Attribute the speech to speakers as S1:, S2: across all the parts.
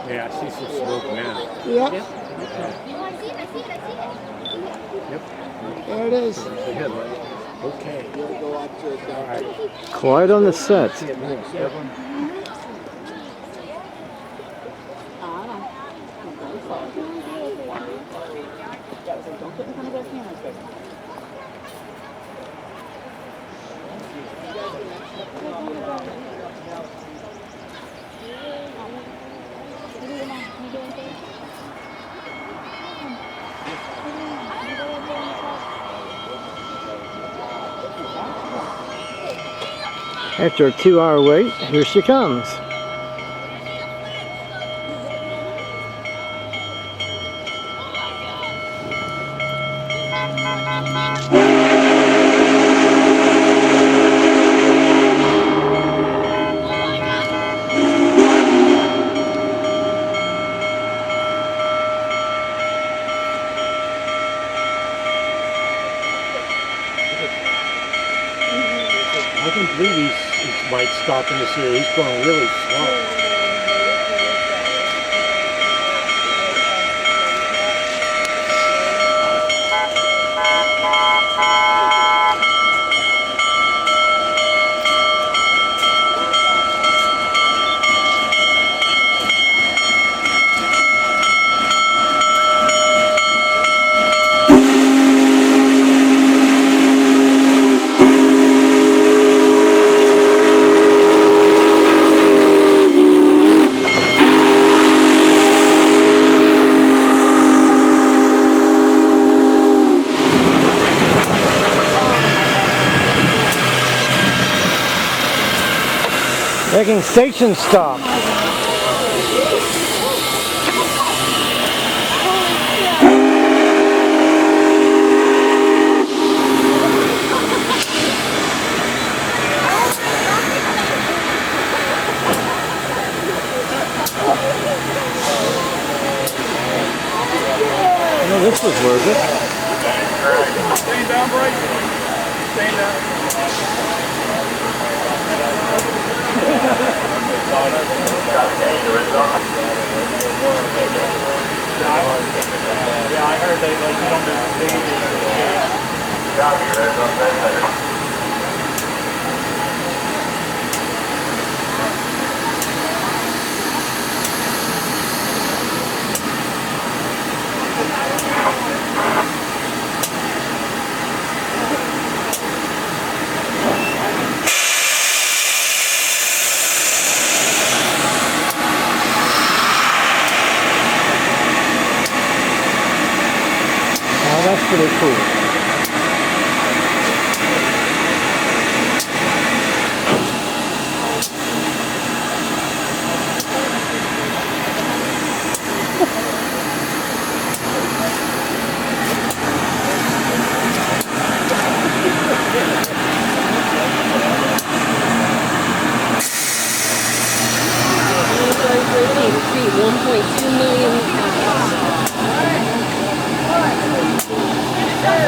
S1: Yeah, I see some smoke now.
S2: Yep.
S1: Yep.
S2: There it is.
S1: Okay. All right.
S3: Quiet on the set. After a 2-hour wait, here she comes.
S1: I can believe he might stop in this area. He's going really slow.
S3: Making station stop. Well, this was worth it.
S4: Staying down, Bryce. Staying down. Yeah, I heard they like you don't do
S3: Oh, that's pretty cool.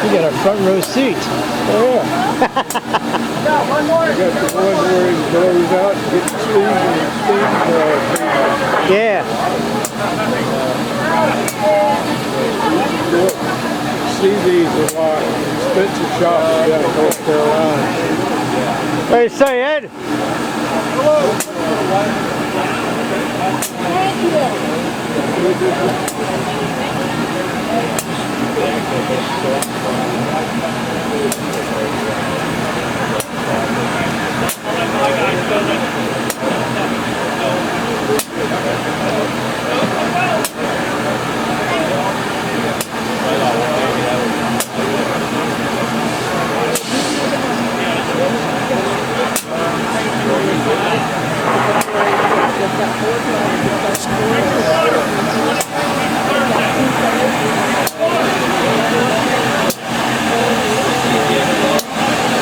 S3: You got a front row seat.
S2: Oh, yeah. One more. You got the one where he blows out and gets the steam and
S3: Yeah.
S2: see these a lot. Expensive shops down in North Carolina.
S3: What do you say, Ed?
S5: That